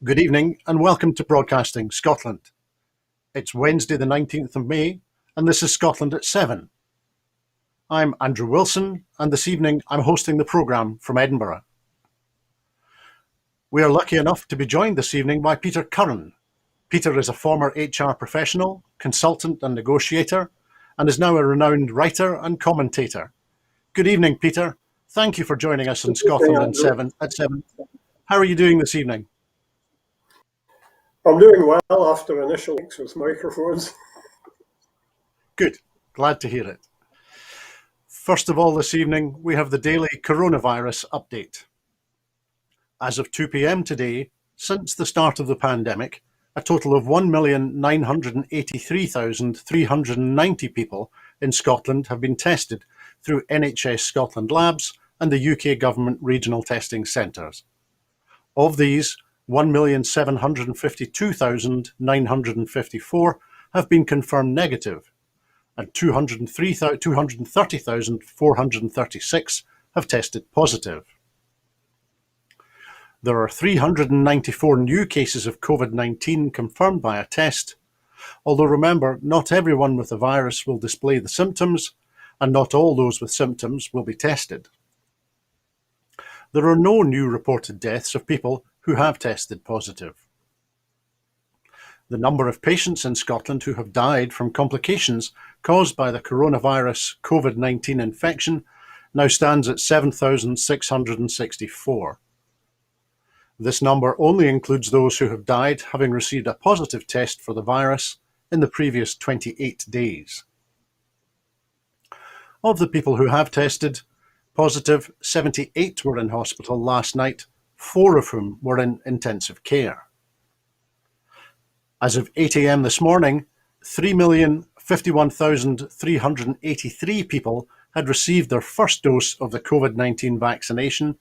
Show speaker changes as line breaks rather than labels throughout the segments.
Good evening and welcome to Broadcasting Scotland. It's Wednesday the 19th of May and this is Scotland at 7. I'm Andrew Wilson and this evening I'm hosting the programme from Edinburgh. We are lucky enough to be joined this evening by Peter Curran. Peter is a former HR professional, consultant and negotiator and is now a renowned writer and commentator. Good evening, Peter. Thank you for joining us in Scotland at 7. How are you doing this evening?
I'm doing well after initial weeks with microphones.
Good. Glad to hear it. First of all, this evening, we have the daily coronavirus update. As of 2 p.m. today, since the start of the pandemic, a total of 1,983,390 people in Scotland have been tested through NHS Scotland labs and the UK Government regional testing centres. Of these, 1,752,954 have been confirmed negative, and 230,436 have tested positive. There are 394 new cases of COVID-19 confirmed by a test, although remember, not everyone with the virus will display the symptoms, and not all those with symptoms will be tested. There are no new reported deaths of people who have tested positive. The number of patients in Scotland who have died from complications caused by the coronavirus COVID-19 infection now stands at 7,664. This number only includes those who have died having received a positive test for the virus in the previous 28 days. Of the people who have tested positive, 78 were in hospital last night, 4 of whom were in intensive care. As of 8 a.m. this morning, 3,051,383 people had received their first dose of the COVID-19 vaccination,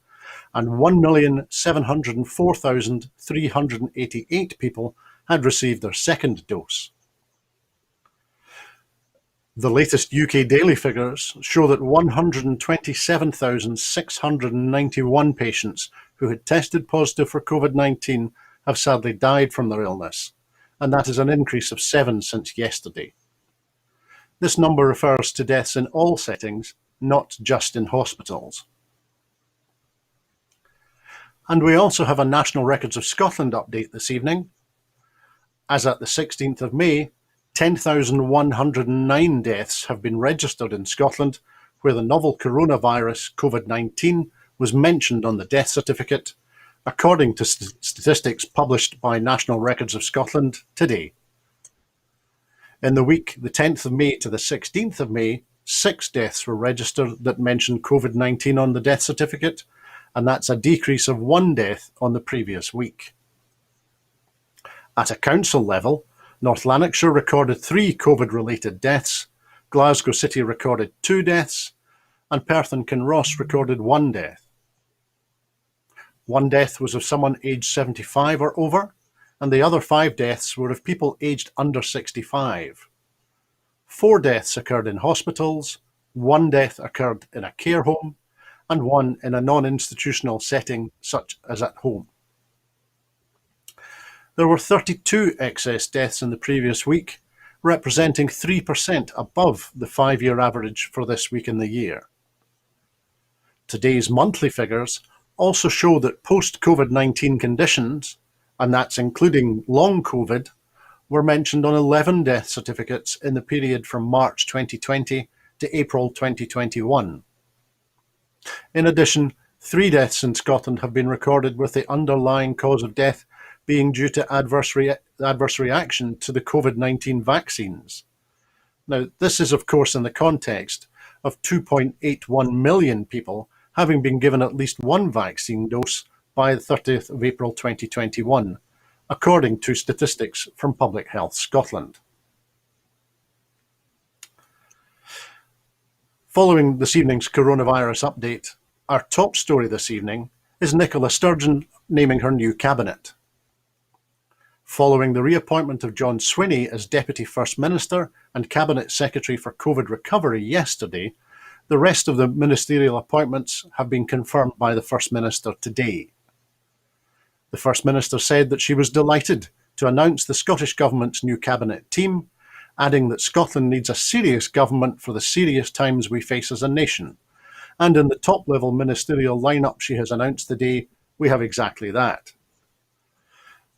and 1,704,388 people had received their second dose. The latest UK daily figures show that 127,691 patients who had tested positive for COVID-19 have sadly died from their illness, and that is an increase of 7 since yesterday. This number refers to deaths in all settings, not just in hospitals. And we also have a National Records of Scotland update this evening. As at the 16th of May, 10,109 deaths have been registered in Scotland where the novel coronavirus COVID-19 was mentioned on the death certificate, according to statistics published by National Records of Scotland today. In the week, the 10th of May to the 16th of May, 6 deaths were registered that mentioned COVID-19 on the death certificate, and that's a decrease of 1 death on the previous week. At a council level, North Lanarkshire recorded 3 COVID-related deaths, Glasgow City recorded 2 deaths, and Perth and Kinross recorded 1 death. 1 death was of someone aged 75 or over, and the other 5 deaths were of people aged under 65. 4 deaths occurred in hospitals, 1 death occurred in a care home, and 1 in a non-institutional setting such as at home. There were 32 excess deaths in the previous week, representing 3% above the 5-year average for this week in the year. Today's monthly figures also show that post-COVID-19 conditions, and that's including long COVID, were mentioned on 11 death certificates in the period from March 2020 to April 2021. In addition, 3 deaths in Scotland have been recorded with the underlying cause of death being due to adverse reaction to the COVID-19 vaccines. Now, this is of course in the context of 2.81 million people having been given at least 1 vaccine dose by the 30th of April 2021, according to statistics from Public Health Scotland. Following this evening's coronavirus update, our top story this evening is Nicola Sturgeon naming her new cabinet. Following the reappointment of John Swinney as Deputy First Minister and Cabinet Secretary for COVID Recovery yesterday, the rest of the ministerial appointments have been confirmed by the First Minister today. The First Minister said that she was delighted to announce the Scottish Government's new cabinet team, adding that Scotland needs a serious government for the serious times we face as a nation. And in the top-level ministerial lineup she has announced today, we have exactly that.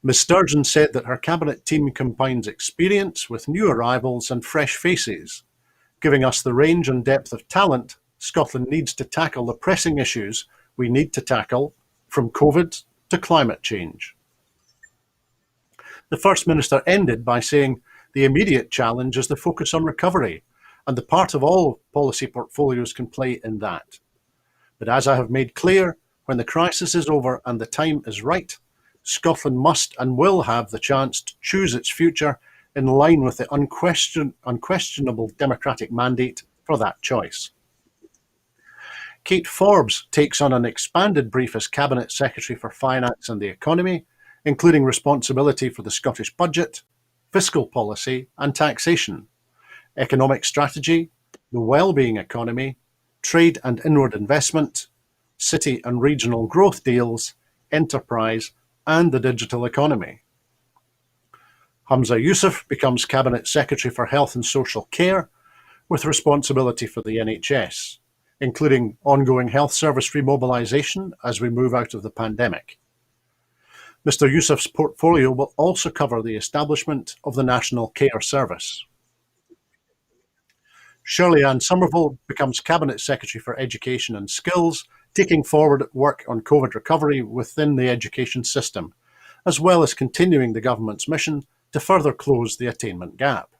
Ms Sturgeon said that her cabinet team combines experience with new arrivals and fresh faces, giving us the range and depth of talent Scotland needs to tackle the pressing issues we need to tackle, from COVID to climate change. The First Minister ended by saying the immediate challenge is the focus on recovery, and the part of all policy portfolios can play in that. But as I have made clear, when the crisis is over and the time is right, Scotland must and will have the chance to choose its future in line with the unquestionable democratic mandate for that choice. Kate Forbes takes on an expanded brief as Cabinet Secretary for Finance and the Economy, including responsibility for the Scottish budget, fiscal policy and taxation, economic strategy, the wellbeing economy, trade and inward investment, city and regional growth deals, enterprise and the digital economy. Humza Yousaf becomes Cabinet Secretary for Health and Social Care, with responsibility for the NHS, including ongoing health service remobilisation as we move out of the pandemic. Mr Yousaf's portfolio will also cover the establishment of the National Care Service. Shirley Ann Somerville becomes Cabinet Secretary for Education and Skills, taking forward work on COVID recovery within the education system, as well as continuing the government's mission to further close the attainment gap.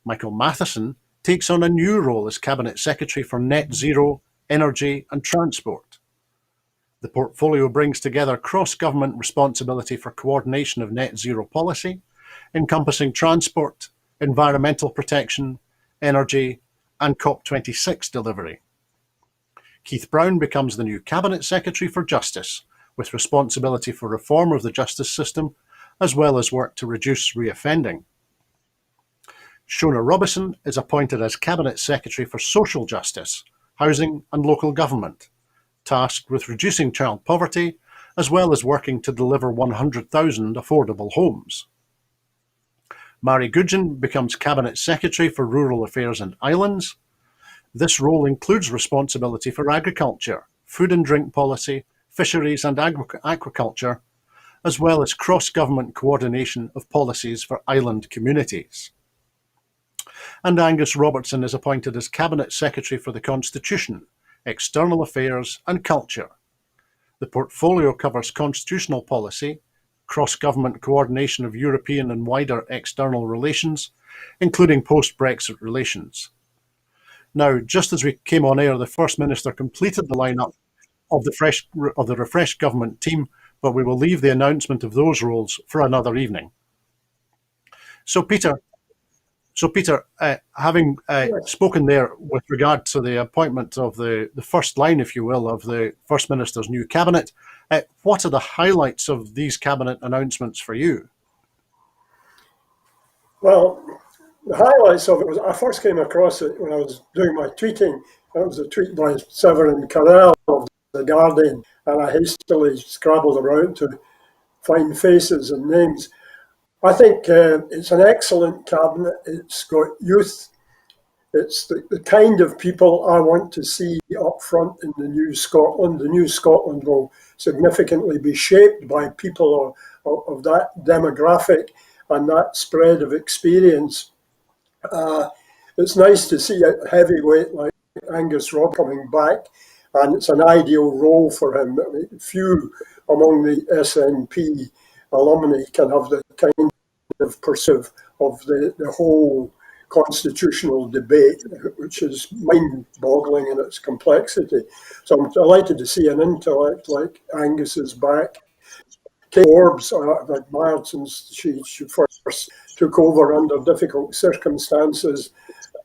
Michael Matheson takes on a new role as Cabinet Secretary for Net Zero, Energy and Transport. The portfolio brings together cross-government responsibility for coordination of net zero policy, encompassing transport, environmental protection, energy and COP26 delivery. Keith Brown becomes the new Cabinet Secretary for Justice, with responsibility for reform of the justice system, as well as work to reduce reoffending. Shona Robison is appointed as Cabinet Secretary for Social Justice, Housing and Local Government, tasked with reducing child poverty, as well as working to deliver 100,000 affordable homes. Mary Goodgen becomes Cabinet Secretary for Rural Affairs and Islands. This role includes responsibility for agriculture, food and drink policy, fisheries and aquaculture, as well as cross-government coordination of policies for island communities. And Angus Robertson is appointed as Cabinet Secretary for the Constitution, External Affairs and Culture. The portfolio covers constitutional policy, cross-government coordination of European and wider external relations, including post-Brexit relations. Now, just as we came on air, the First Minister completed the lineup of the refreshed government team, but we will leave the announcement of those roles for another evening. So Peter, having spoken there with regard to the appointment of the first line, if you will, of the First Minister's new cabinet, what are the highlights of these cabinet announcements for you?
Well, the highlights of it was I first came across it when I was doing my tweeting. That was a tweet by Peter Curran of The Guardian, and I hastily scrabbled around to find faces and names. I think it's an excellent cabinet. It's got youth. It's the kind of people I want to see up front in the new Scotland. The new Scotland will significantly be shaped by people of that demographic and that spread of experience. It's nice to see a heavyweight like Angus Robb coming back, and it's an ideal role for him. I mean, few among the SNP alumni can have the kind of pursuit of the whole constitutional debate, which is mind-boggling in its complexity. So I'm delighted to see an intellect like Angus is back. Kate Forbes, I've admired since she first took over under difficult circumstances,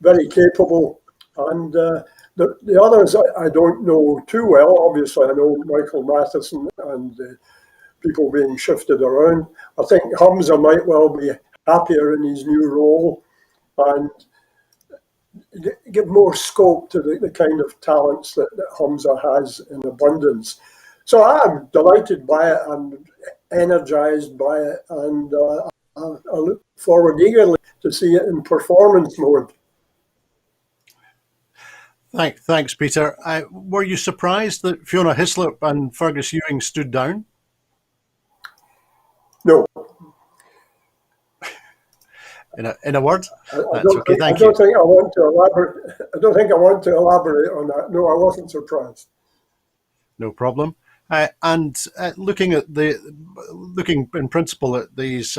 very capable. And the others I don't know too well. Obviously, I know Michael Matheson and people being shifted around. I think Humza might well be happier in his new role and give more scope to the kind of talents that Humza has in abundance. So I'm delighted by it. I'm energized by it, and I look forward eagerly to see it in performance mode.
Thanks, Peter. Were you surprised that Fiona Hislop and Fergus Ewing stood down?
No,
In a word,
I
that's
don't
okay.
think. I
Thank you.
don't think I want to elaborate. I don't think I want to elaborate on that. No, I wasn't surprised.
No problem. And looking in principle at these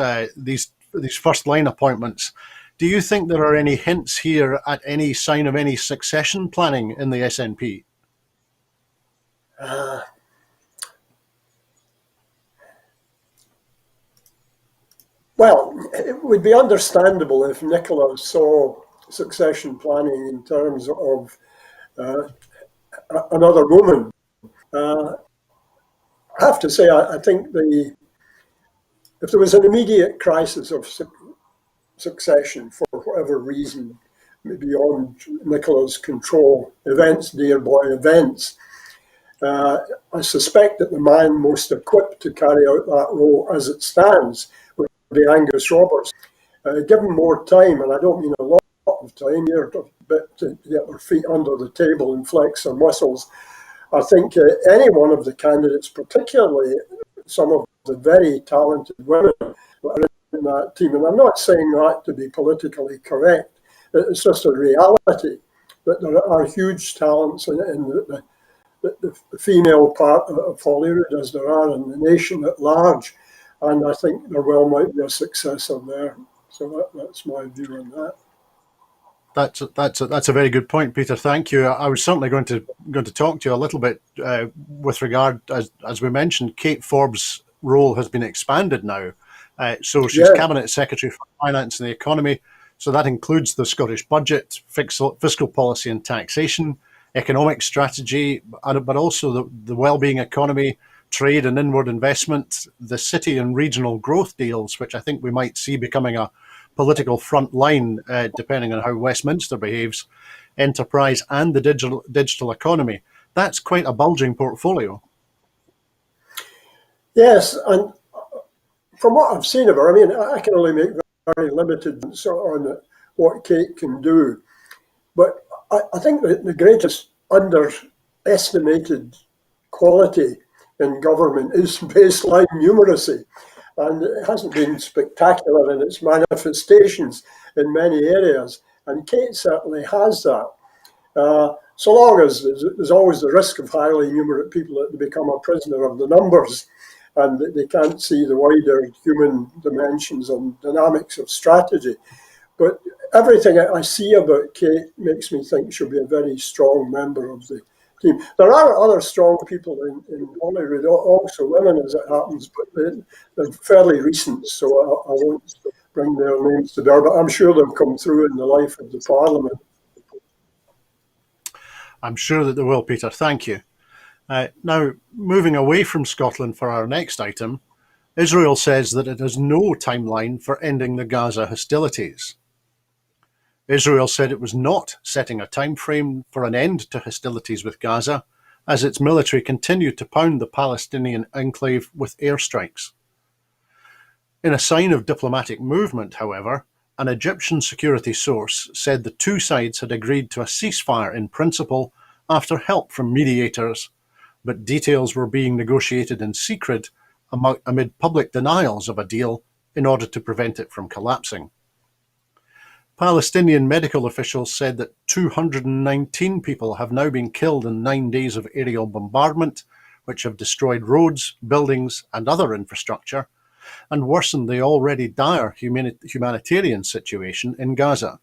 first line appointments, do you think there are any hints here at any sign of any succession planning in the SNP?
Uh, well, it would be understandable if Nicola saw succession planning in terms of uh, another woman. Uh, I have to say, I think if there was an immediate crisis of succession for whatever reason, beyond Nicola's control, events, dear boy, events, I suspect that the man most equipped to carry out that role as it stands would be Angus Roberts. Given more time, and I don't mean a lot of time, here a bit to get their feet under the table and flex their muscles, I think any one of the candidates, particularly some of the very talented women that are in that team, and I'm not saying that to be politically correct, it's just a reality that there are huge talents in the female part of Hollywood, as there are in the nation at large, and I think there well might be a successor there. So that's my view on that.
That's a very good point, Peter. Thank you. I was certainly going to talk to you a little bit with regard, as we mentioned, Kate Forbes' role has been expanded now. So she's
Yeah,
Cabinet Secretary for Finance and the Economy. So that includes the Scottish budget, fiscal policy and taxation, economic strategy, but also the well-being economy, trade and inward investment, the city and regional growth deals, which I think we might see becoming a political front line, depending on how Westminster behaves, enterprise and the digital economy. That's quite a bulging portfolio.
yes, and from what I've seen of her, I mean, I can only make very limited on what Kate can do, but I think that the greatest underestimated quality in government is baseline numeracy. And it hasn't been spectacular in its manifestations in many areas. And Kate certainly has that. So long as there's always the risk of highly numerate people that become a prisoner of the numbers and that they can't see the wider human dimensions and dynamics of strategy. But everything I see about Kate makes me think she'll be a very strong member of the team. There are other strong people in Hollywood, also women as it happens, but they're fairly recent, so I won't bring their names to bear, but I'm sure they'll come through in the life of the Parliament.
I'm sure that they will, Peter. Thank you. Now, moving away from Scotland for our next item, Israel says that it has no timeline for ending the Gaza hostilities. Israel said it was not setting a time frame for an end to hostilities with Gaza, as its military continued to pound the Palestinian enclave with airstrikes. In a sign of diplomatic movement, however, an Egyptian security source said the two sides had agreed to a ceasefire in principle after help from mediators, but details were being negotiated in secret amid public denials of a deal in order to prevent it from collapsing. Palestinian medical officials said that 219 people have now been killed in 9 days of aerial bombardment, which have destroyed roads, buildings, and other infrastructure, and worsened the already dire humanitarian situation in Gaza.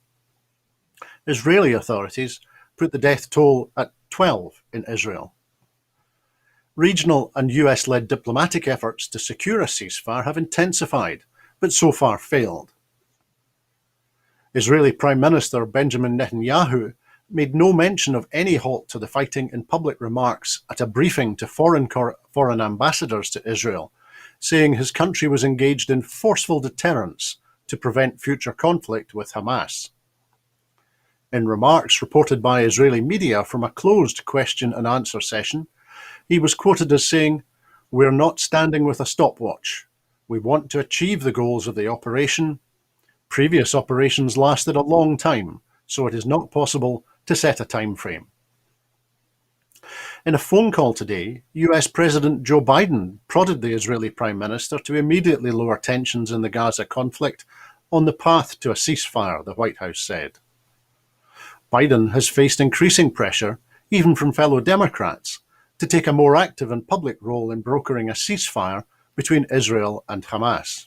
Israeli authorities put the death toll at 12 in Israel. Regional and US-led diplomatic efforts to secure a ceasefire have intensified, but so far failed. Israeli Prime Minister Benjamin Netanyahu made no mention of any halt to the fighting in public remarks at a briefing to foreign ambassadors to Israel, saying his country was engaged in forceful deterrence to prevent future conflict with Hamas. In remarks reported by Israeli media from a closed question and answer session, He was quoted as saying, "We're not standing with a stopwatch. We want to achieve the goals of the operation. Previous operations lasted a long time, so it is not possible to set a time frame." In a phone call today, US President Joe Biden prodded the Israeli Prime Minister to immediately lower tensions in the Gaza conflict on the path to a ceasefire, the White House said. Biden has faced increasing pressure, even from fellow Democrats, to take a more active and public role in brokering a ceasefire between Israel and Hamas.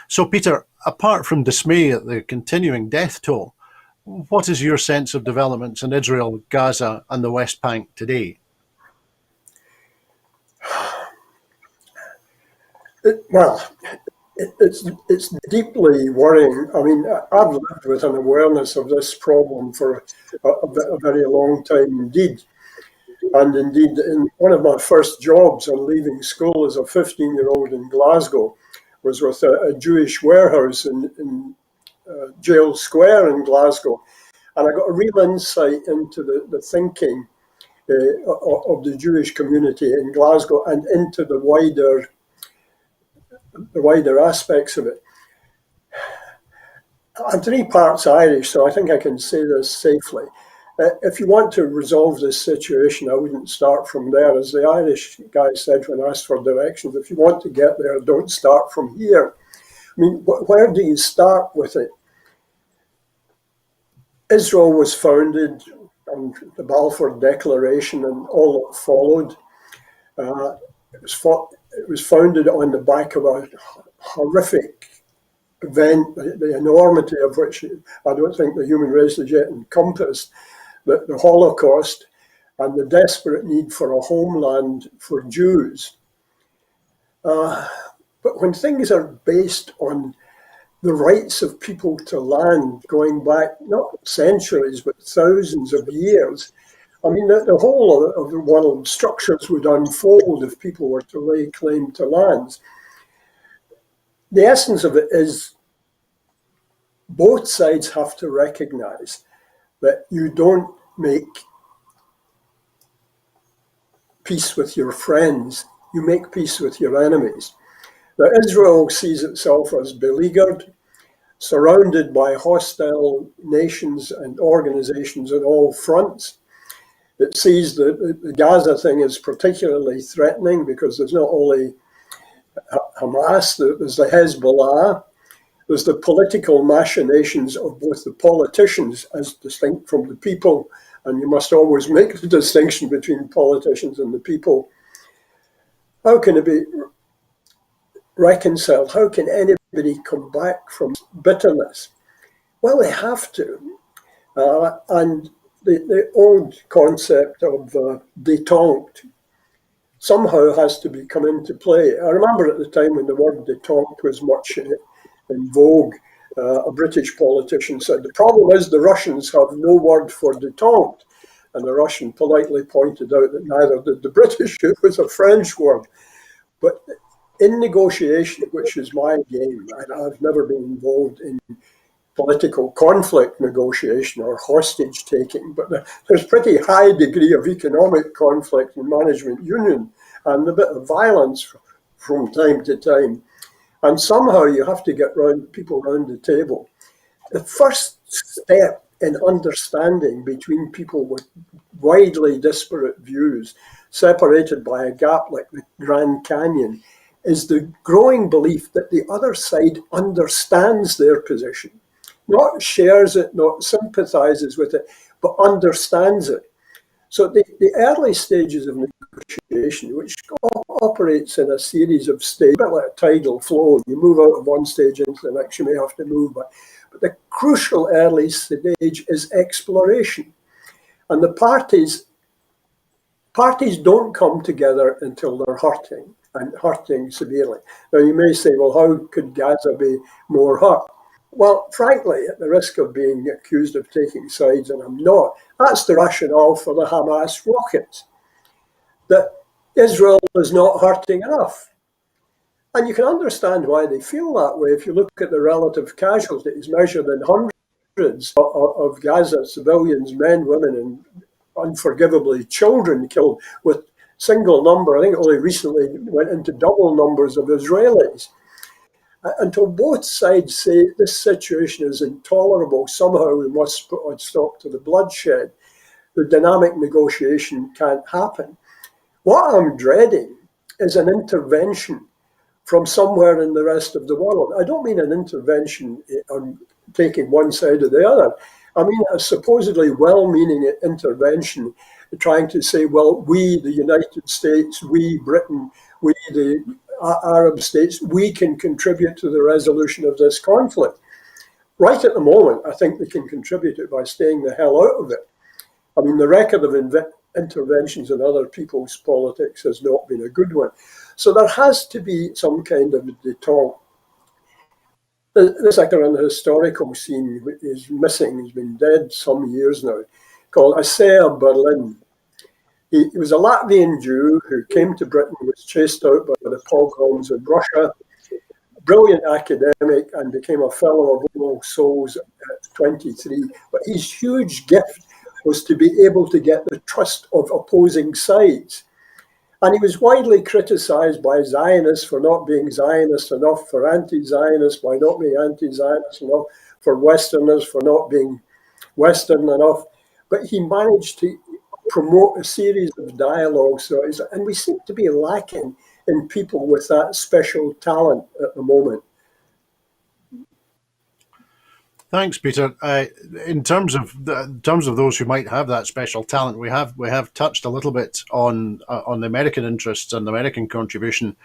So, Peter, apart from dismay at the continuing death toll, what is your sense of developments in Israel, Gaza, and the West Bank today?
It's deeply worrying. I mean, I've lived with an awareness of this problem for a very long time indeed. And indeed, in one of my first jobs on leaving school as a 15-year-old in Glasgow was with a Jewish warehouse in Jail Square in Glasgow. And I got a real insight into the thinking of the Jewish community in Glasgow and into the wider aspects of it. I'm 3 parts Irish, so I think I can say this safely. If you want to resolve this situation, I wouldn't start from there. As the Irish guy said when asked for directions, if you want to get there, don't start from here. I mean, where do you start with it? Israel was founded on the Balfour Declaration and all that followed. It was founded on the back of a horrific event, the enormity of which I don't think the human race has yet encompassed, the Holocaust and the desperate need for a homeland for Jews. But when things are based on the rights of people to land going back not centuries but thousands of years, I mean, the whole of the world structures would unfold if people were to lay claim to lands. The essence of it is both sides have to recognize that you don't make peace with your friends, you make peace with your enemies. Now, Israel sees itself as beleaguered, surrounded by hostile nations and organizations on all fronts. It sees that the Gaza thing is particularly threatening because there's not only Hamas, there's the Hezbollah, there's the political machinations of both the politicians as distinct from the people, and you must always make the distinction between politicians and the people. How can it be reconciled? How can anybody come back from bitterness? Well, they have to. And the old concept of détente somehow has to come into play. I remember at the time when the word détente was much in vogue, a British politician said, the problem is the Russians have no word for détente. And the Russian politely pointed out that neither did the British, it was a French word. But in negotiation, which is my game, I've never been involved in political conflict negotiation or hostage taking, but there's pretty high degree of economic conflict in management union and a bit of violence from time to time. And somehow you have to get people around the table. The first step in understanding between people with widely disparate views, separated by a gap like the Grand Canyon, is the growing belief that the other side understands their position. Not shares it, not sympathizes with it, but understands it. So the early stages of negotiation, which operates in a series of stages, a bit like a tidal flow, you move out of one stage into the next, you may have to move back. But the crucial early stage is exploration. And the parties don't come together until they're hurting, and hurting severely. Now you may say, well, how could Gaza be more hurt? Well, frankly, at the risk of being accused of taking sides, and I'm not, that's the rationale for the Hamas rockets, that Israel is not hurting enough. And you can understand why they feel that way if you look at the relative casualties measured in hundreds of Gaza civilians, men, women, and unforgivably children killed, with single number, I think only recently went into double numbers of Israelis. Until both sides say this situation is intolerable, somehow we must put a stop to the bloodshed, the dynamic negotiation can't happen. What I'm dreading is an intervention from somewhere in the rest of the world. I don't mean an intervention on taking one side or the other. I mean a supposedly well-meaning intervention trying to say, well, we, the United States, we, Britain, we, the Arab states, we can contribute to the resolution of this conflict. Right at the moment, I think they can contribute it by staying the hell out of it. I mean, the record of interventions in other people's politics has not been a good one. So there has to be some kind of detente. This actor on the historical scene is missing. He's been dead some years now, called Isaiah Berlin. He was a Latvian Jew who came to Britain, was chased out by the pogroms in Russia, brilliant academic, and became a fellow of All Souls at 23. But his huge gift was to be able to get the trust of opposing sides. And he was widely criticized by Zionists for not being Zionist enough, for anti-Zionists by not being anti-Zionist enough, for Westerners for not being Western enough. But he managed to promote a series of dialogues, and we seem to be lacking in people with that special talent at the moment.
Thanks, Peter. In terms of those who might have that special talent, we have touched a little bit on the American interests and the American contribution.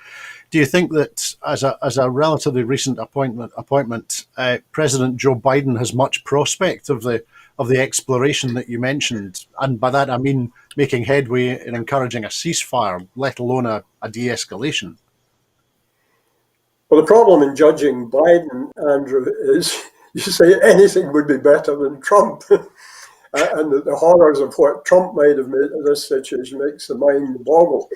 Do you think that as a relatively recent appointment, President Joe Biden has much prospect of the exploration that you mentioned? And by that I mean making headway in encouraging a ceasefire, let alone a de-escalation.
Well, the problem in judging Biden, Andrew, is you say anything would be better than Trump. And the horrors of what Trump might have made of this situation makes the mind boggle.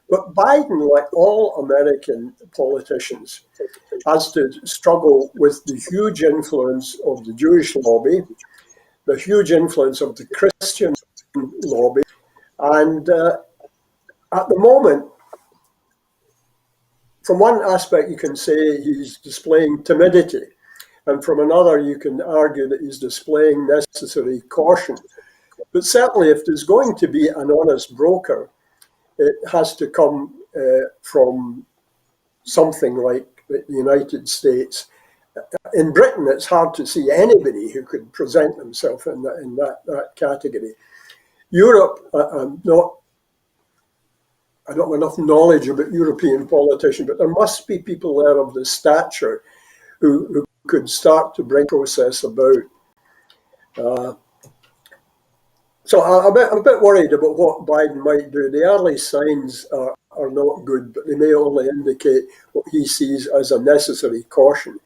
But Biden, like all American politicians, has to struggle with the huge influence of the Jewish lobby, the huge influence of the Christian lobby, and at the moment, from one aspect you can say he's displaying timidity, and from another you can argue that he's displaying necessary caution. But certainly if there's going to be an honest broker, it has to come from something like the United States. In Britain, it's hard to see anybody who could present themselves in that category. Europe, I don't have enough knowledge about European politicians, but there must be people there of the stature who could start to bring process about. So I'm a bit worried about what Biden might do. The early signs are not good, but they may only indicate what he sees as a necessary caution.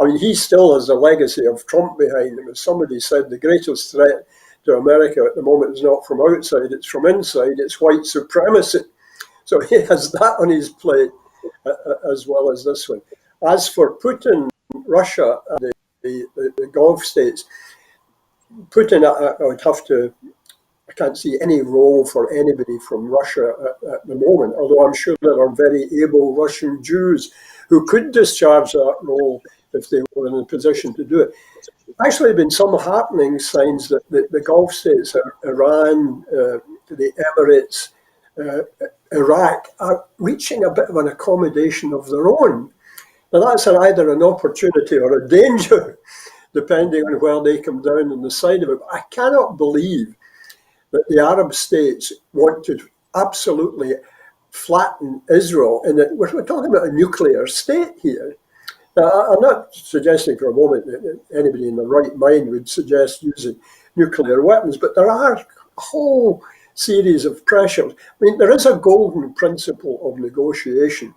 I mean, he still has a legacy of Trump behind him. As somebody said, the greatest threat to America at the moment is not from outside, it's from inside, it's white supremacy. So he has that on his plate as well as this one. As for Putin, Russia, and the Gulf states, Putin, I would have to, I can't see any role for anybody from Russia at the moment, although I'm sure there are very able Russian Jews who could discharge that role if they were in a position to do it. Actually, been some heartening signs that the Gulf states, Iran, the Emirates, Iraq, are reaching a bit of an accommodation of their own. Now that's either an opportunity or a danger, depending on where they come down on the side of it. But I cannot believe that the Arab states want to absolutely flatten Israel. And we're talking about a nuclear state here. Now, I'm not suggesting for a moment that anybody in their right mind would suggest using nuclear weapons, but there are a whole series of pressures. I mean, there is a golden principle of negotiation,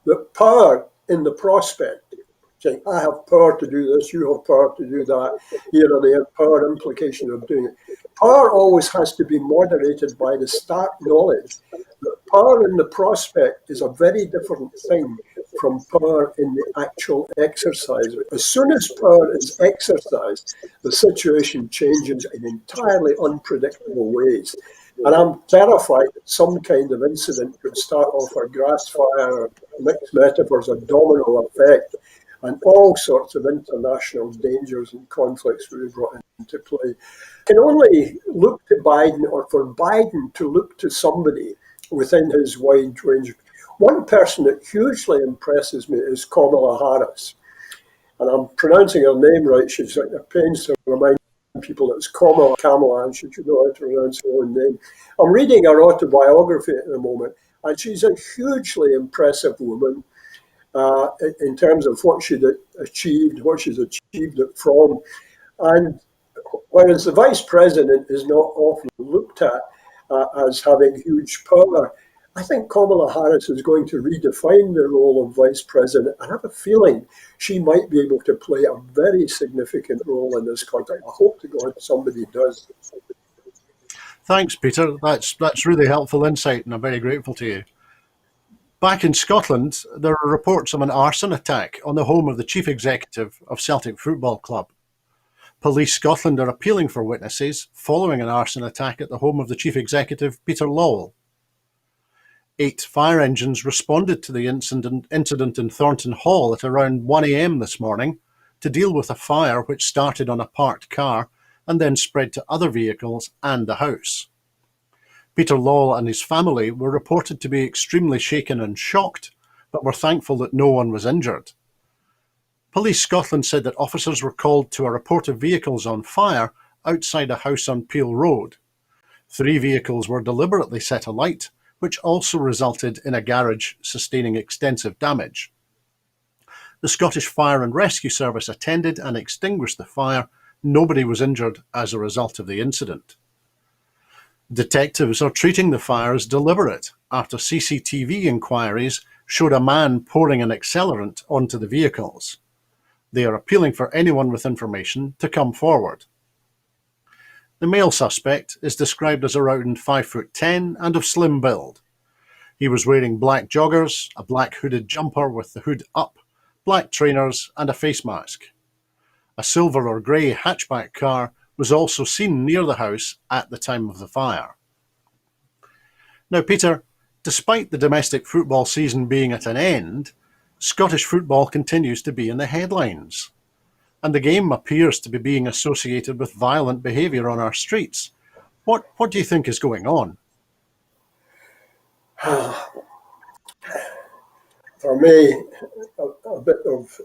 that power in the prospect, saying, I have power to do this, you have power to do that, here are the power implications of doing it. Power always has to be moderated by the stark knowledge that power in the prospect is a very different thing from power in the actual exercise. As soon as power is exercised, the situation changes in entirely unpredictable ways. And I'm terrified that some kind of incident could start off a grass fire, mixed metaphors, a domino effect, and all sorts of international dangers and conflicts will be brought into play. Can only look to Biden, or for Biden to look to somebody within his wide range. One person that hugely impresses me is Kamala Harris. And I'm pronouncing her name right. She's like a pains to remind people that it's Kamala, and she should know how to pronounce her own name. I'm reading her autobiography at the moment, and she's a hugely impressive woman in terms of what she's achieved it from. And whereas the vice president is not often looked at as having huge power, I think Kamala Harris is going to redefine the role of vice president. I have a feeling she might be able to play a very significant role in this context. I hope to God somebody does.
Thanks, Peter. That's really helpful insight, and I'm very grateful to you. Back in Scotland, there are reports of an arson attack on the home of the chief executive of Celtic Football Club. Police Scotland are appealing for witnesses following an arson attack at the home of the chief executive, Peter Lawwell. 8 fire engines responded to the incident in Thornton Hall at around 1 a.m. this morning to deal with a fire which started on a parked car and then spread to other vehicles and the house. Peter Lawwell and his family were reported to be extremely shaken and shocked, but were thankful that no one was injured. Police Scotland said that officers were called to a report of vehicles on fire outside a house on Peel Road. 3 vehicles were deliberately set alight, which also resulted in a garage sustaining extensive damage. The Scottish Fire and Rescue Service attended and extinguished the fire. Nobody was injured as a result of the incident. Detectives are treating the fire as deliberate after CCTV inquiries showed a man pouring an accelerant onto the vehicles. They are appealing for anyone with information to come forward. The male suspect is described as around 5'10" and of slim build. He was wearing black joggers, a black hooded jumper with the hood up, black trainers and a face mask. A silver or grey hatchback car was also seen near the house at the time of the fire. Now, Peter, despite the domestic football season being at an end, Scottish football continues to be in the headlines, and the game appears to be being associated with violent behaviour on our streets. What do you think is going on?
For me, a bit of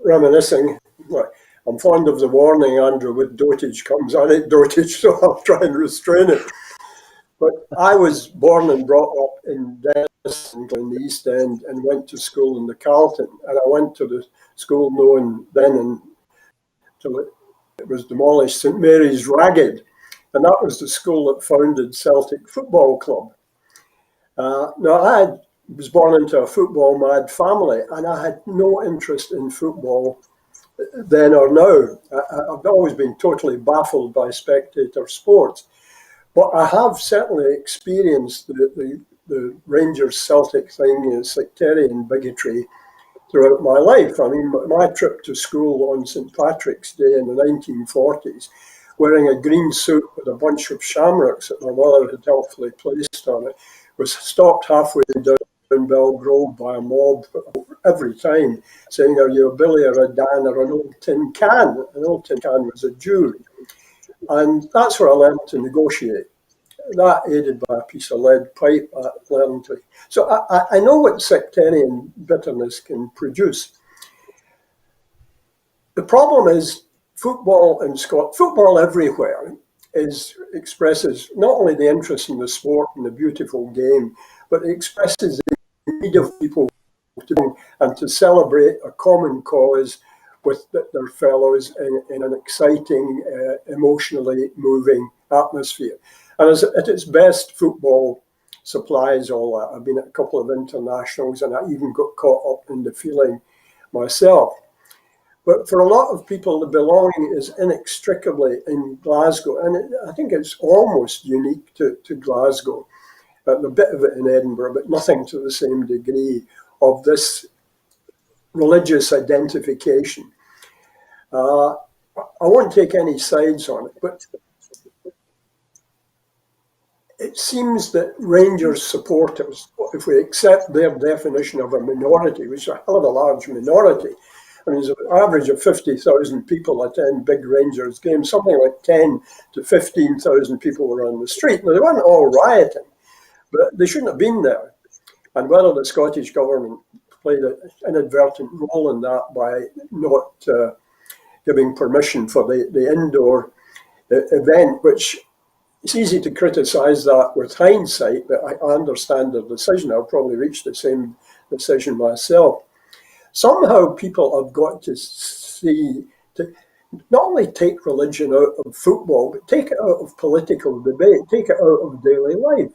reminiscing. I'm fond of the warning, Andrew, with dotage comes anecdotage, so I'll try and restrain it. But I was born and brought up in Dennis, in the East End, and went to school in the Carlton. And I went to the school known then until it was demolished, St Mary's Ragged. And that was the school that founded Celtic Football Club. Now, I was born into a football mad family, and I had no interest in football then or now. I've always been totally baffled by spectator sports. But I have certainly experienced the Rangers Celtic thing, sectarian bigotry, throughout my life. I mean, my trip to school on St Patrick's Day in the 1940s, wearing a green suit with a bunch of shamrocks that my mother had helpfully placed on it, was stopped halfway down Belgrove by a mob every time, saying, "Are you a Billy or a Dan or an old tin can?" An old tin can was a Jew. And that's where I learned to negotiate. That, aided by a piece of lead pipe, I learned to. So I know what sectarian bitterness can produce. The problem is football in Scotland, football everywhere, expresses not only the interest in the sport and the beautiful game, but it expresses the need of people to celebrate a common cause with their fellows in an exciting, emotionally moving atmosphere. And at its best, football supplies all that. I've been at a couple of internationals, and I even got caught up in the feeling myself. But for a lot of people, the belonging is inextricably in Glasgow, and I think it's almost unique to Glasgow. A bit of it in Edinburgh, but nothing to the same degree of this religious identification. I won't take any sides on it, but it seems that Rangers supporters, if we accept their definition of a minority, which is a hell of a large minority, I mean, there's an average of 50,000 people attend big Rangers games, something like 10 to 15,000 people were on the street. Now, they weren't all rioting, but they shouldn't have been there. And whether the Scottish government played an inadvertent role in that by not giving permission for the indoor event, which it's easy to criticise that with hindsight, but I understand the decision. I'll probably reach the same decision myself. Somehow people have got to see, to not only take religion out of football, but take it out of political debate, take it out of daily life.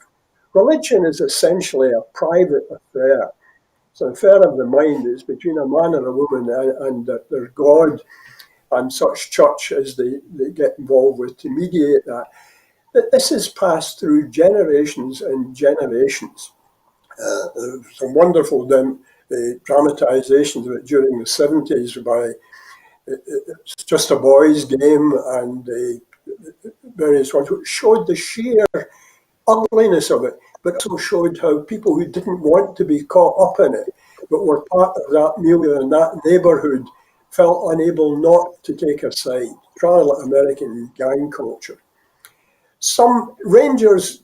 Religion is essentially a private affair. It's an affair of the mind. It's between a man and a woman and their God and such church as they get involved with to mediate that. This has passed through generations and generations. Some wonderful dramatizations of it during the 70s by It's Just a Boys Game and various ones, which showed the sheer ugliness of it, but also showed how people who didn't want to be caught up in it, but were part of that milieu and that neighbourhood, felt unable not to take a side, rather like American gang culture. Some Rangers,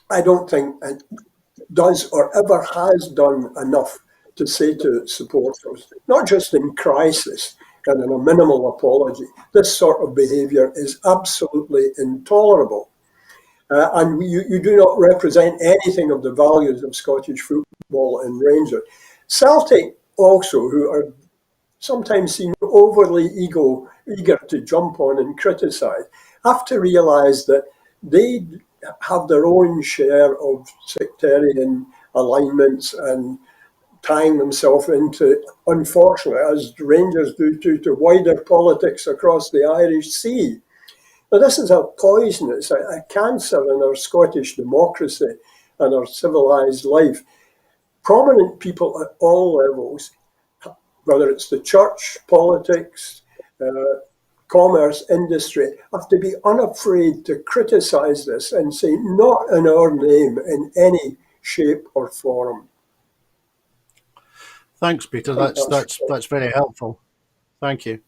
I don't think, does or ever has done enough to say to supporters, not just in crisis and in a minimal apology, this sort of behaviour is absolutely intolerable. And you do not represent anything of the values of Scottish football and Rangers. Celtic also, who are sometimes seem overly eager to jump on and criticise, have to realise that they have their own share of sectarian alignments and tying themselves into, unfortunately, as Rangers do, to wider politics across the Irish Sea. Now, this is a poison, it's a cancer in our Scottish democracy and our civilised life. Prominent people at all levels, whether it's the church, politics, commerce, industry, have to be unafraid to criticise this and say, not in our name in any shape or form.
Thanks, Peter. That's very helpful. Thank you.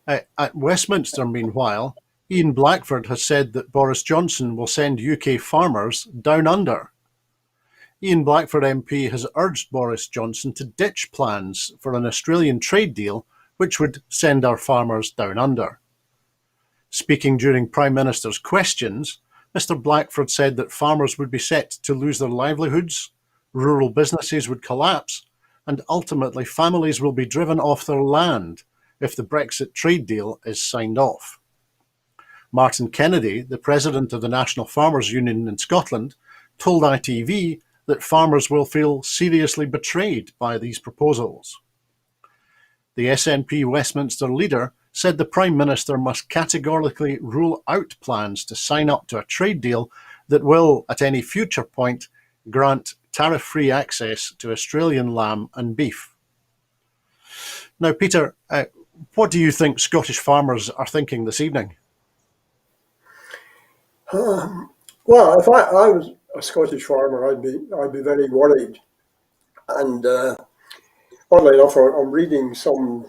At Westminster, meanwhile, Ian Blackford has said that Boris Johnson will send UK farmers down under. Ian Blackford MP has urged Boris Johnson to ditch plans for an Australian trade deal which would send our farmers down under. Speaking during Prime Minister's questions, Mr Blackford said that farmers would be set to lose their livelihoods, rural businesses would collapse, and ultimately families will be driven off their land if the Brexit trade deal is signed off. Martin Kennedy, the president of the National Farmers Union in Scotland, told ITV that farmers will feel seriously betrayed by these proposals. The SNP Westminster leader said the Prime Minister must categorically rule out plans to sign up to a trade deal that will, at any future point, grant tariff-free access to Australian lamb and beef. Now, Peter, what do you think Scottish farmers are thinking this evening?
Well, if I was a Scottish farmer, I'd be very worried. And oddly enough, I'm reading some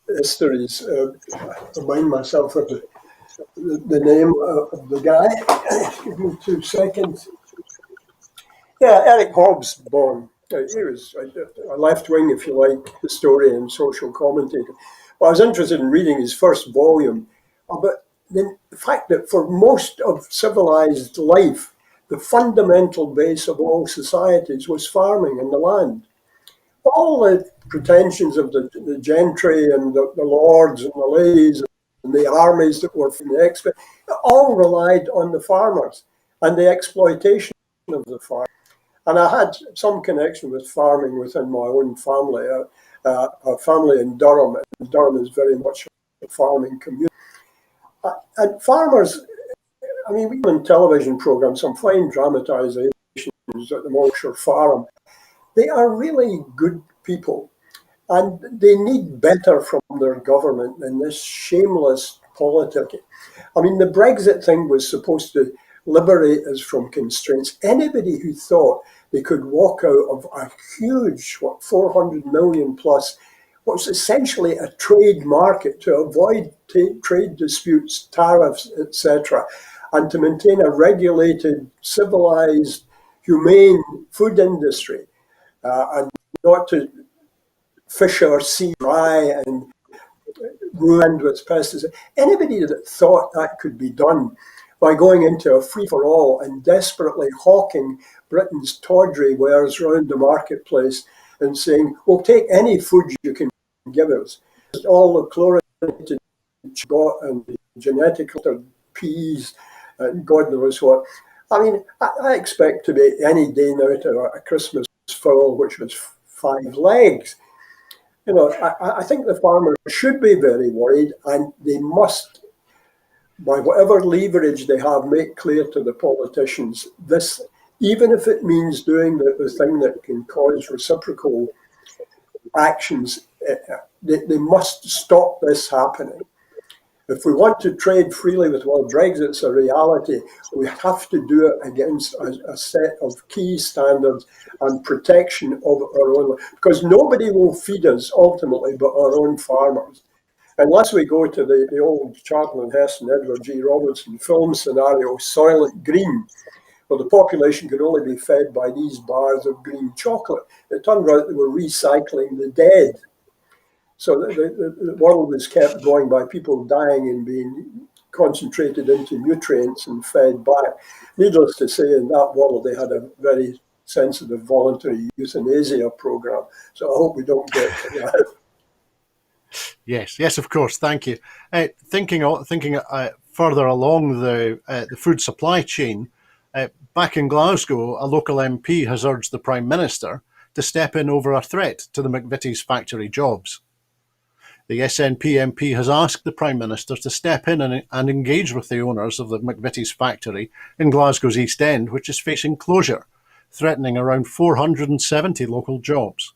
histories. Remind myself of the name of the guy. Give me 2 seconds. Yeah, Eric Hobsbawm. He was a left-wing, if you like, historian, social commentator. Well, I was interested in reading his first volume about the fact that for most of civilized life, the fundamental base of all societies was farming and the land. All the pretensions of the gentry and the lords and the ladies and the armies that were from the expert, all relied on the farmers and the exploitation of the farm. And I had some connection with farming within my own family, a family in Durham, and Durham is very much a farming community. And farmers, I mean, we have in television programs some fine dramatizations at the Monkshire Farm. They are really good people. And they need better from their government than this shameless politicking. I mean, the Brexit thing was supposed to liberate us from constraints. Anybody who thought they could walk out of a huge, 400 million plus, what's essentially a trade market to avoid trade disputes, tariffs, etc., and to maintain a regulated, civilized, humane food industry, and not to fish our sea dry and ruined with pesticides. Anybody that thought that could be done by going into a free-for-all and desperately hawking Britain's tawdry wares around the marketplace and saying, we'll take any food you can give us. All the chlorinated and the genetic altered peas and God knows what. I mean, I expect to be any day now to a Christmas fowl which has 5 legs. You know, I think the farmers should be very worried, and they must, by whatever leverage they have, make clear to the politicians this, even if it means doing the thing that can cause reciprocal actions, they must stop this happening. If we want to trade freely with, well, Brexit's a reality, we have to do it against a set of key standards and protection of our own, because nobody will feed us ultimately but our own farmers. Unless we go to the old Charlton Heston, Edward G. Robinson film scenario, Soylent Green, where the population could only be fed by these bars of green chocolate. It turned out they were recycling the dead. So the world is kept going by people dying and being concentrated into nutrients and fed back. Needless to say, in that world, they had a very sensitive voluntary euthanasia program. So I hope we don't get to that.
Yes, of course. Thank you. Thinking further along the food supply chain, back in Glasgow, a local MP has urged the Prime Minister to step in over a threat to the McVitie's factory jobs. The SNP MP has asked the Prime Minister to step in and engage with the owners of the McVitie's factory in Glasgow's East End, which is facing closure, threatening around 470 local jobs.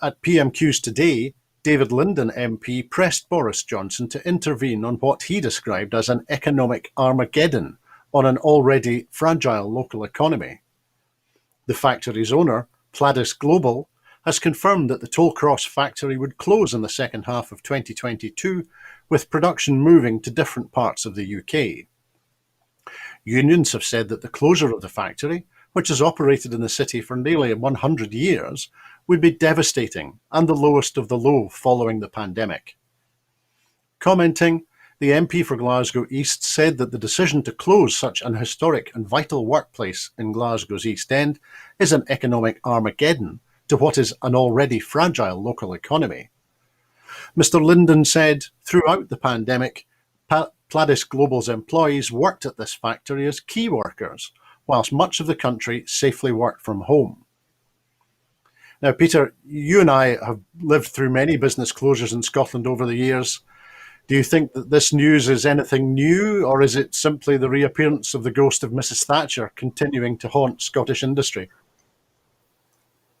At PMQs today, David Linden MP pressed Boris Johnson to intervene on what he described as an economic Armageddon on an already fragile local economy. The factory's owner, Pladis Global, has confirmed that the Tollcross factory would close in the second half of 2022, with production moving to different parts of the UK. Unions have said that the closure of the factory, which has operated in the city for nearly 100 years, would be devastating and the lowest of the low following the pandemic. Commenting, the MP for Glasgow East said that the decision to close such an historic and vital workplace in Glasgow's East End is an economic Armageddon to what is an already fragile local economy. Mr. Linden said throughout the pandemic, Pladis Global's employees worked at this factory as key workers, whilst much of the country safely worked from home. Now, Peter, you and I have lived through many business closures in Scotland over the years. Do you think that this news is anything new, or is it simply the reappearance of the ghost of Mrs. Thatcher continuing to haunt Scottish industry?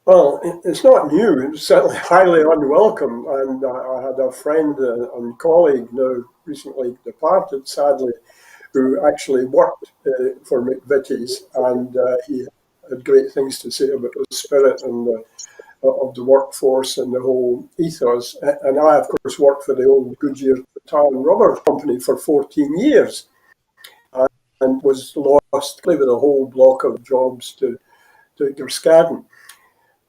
Well, it's not new. It's certainly highly unwelcome. And I had a friend and colleague now recently departed, sadly, who actually worked for McVitie's, and he had great things to say about the spirit and of the workforce and the whole ethos. And I, of course, worked for the old Goodyear Tire and Rubber Company for 14 years and was lost with a whole block of jobs to Gerskadden.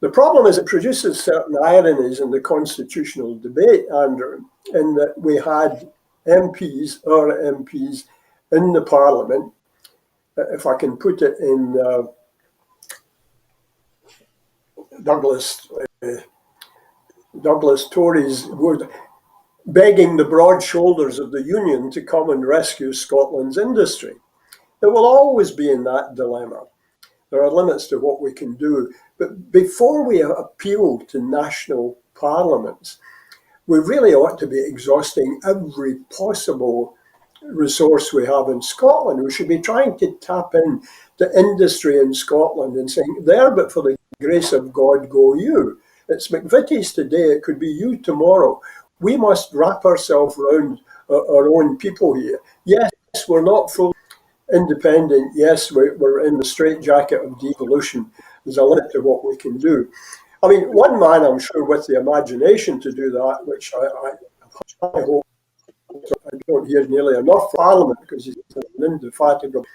The problem is it produces certain ironies in the constitutional debate, Andrew, in that we had our MPs in the Parliament, if I can put it in Douglas Tories, would begging the broad shoulders of the Union to come and rescue Scotland's industry. There will always be in that dilemma. There are limits to what we can do. But before we appeal to national parliaments, we really ought to be exhausting every possible resource we have in Scotland. We should be trying to tap in to industry in Scotland and saying, there, but for the grace of God, go you. It's McVitie's today, it could be you tomorrow. We must wrap ourselves around our own people here. Yes, we're not fully independent. Yes, we're in the straitjacket of devolution. There's a limit to what we can do. I mean, one man, I'm sure, with the imagination to do that, which I hope I don't hear nearly enough from Parliament because he's an indefatigable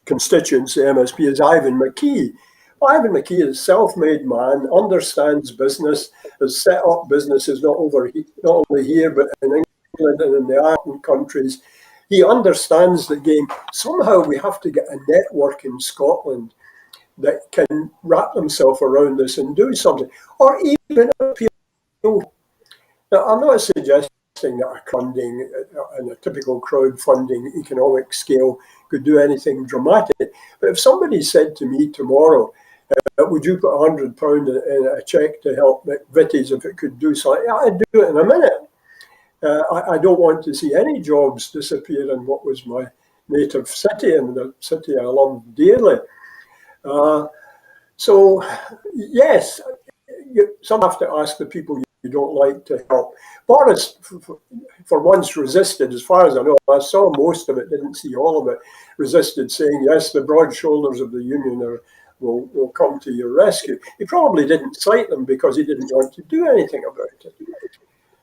constituency MSP, is Ivan McKee. Ivan McKee is a self-made man, understands business, has set up businesses not only here, but in England and in the Ireland countries. He understands the game. Somehow we have to get a network in Scotland that can wrap themselves around this and do something, or even appeal. Now, I'm not suggesting that a funding and a typical crowdfunding economic scale could do anything dramatic, but if somebody said to me tomorrow, would you put £100 in a cheque to help McVitie's if it could do something? Yeah, I'd do it in a minute. I don't want to see any jobs disappear in what was my native city and the city I love dearly. So, yes, some have to ask the people you don't like to help. Boris, for once, resisted, as far as I know. I saw most of it, didn't see all of it, resisted saying, yes, the broad shoulders of the union will come to your rescue. He probably didn't cite them because he didn't want to do anything about it.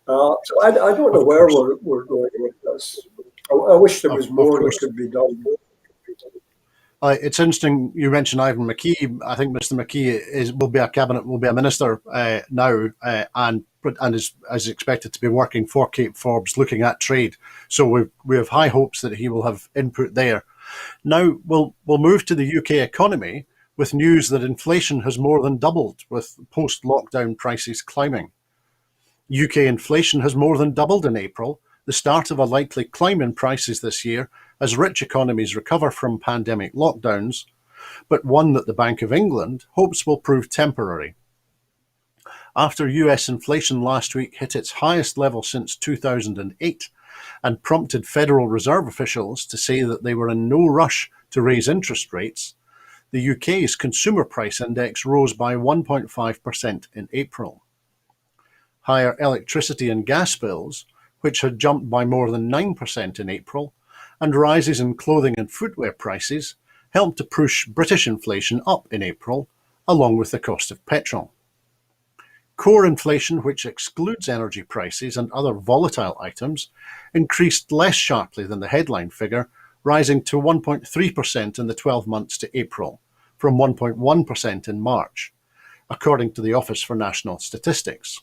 So I don't know where we're going with this. I wish there was more that could be done.
It's interesting you mentioned Ivan McKee. I think Mr. McKee will be a minister now, and is expected to be working for Kate Forbes, looking at trade. So we have high hopes that he will have input there. Now we'll move to the UK economy with news that inflation has more than doubled, with post-lockdown prices climbing. UK inflation has more than doubled in April, the start of a likely climb in prices this year as rich economies recover from pandemic lockdowns, but one that the Bank of England hopes will prove temporary. After US inflation last week hit its highest level since 2008 and prompted Federal Reserve officials to say that they were in no rush to raise interest rates, the UK's consumer price index rose by 1.5% in April. Higher electricity and gas bills, which had jumped by more than 9% in April, and rises in clothing and footwear prices helped to push British inflation up in April, along with the cost of petrol. Core inflation, which excludes energy prices and other volatile items, increased less sharply than the headline figure, rising to 1.3% in the 12 months to April, from 1.1% in March, according to the Office for National Statistics.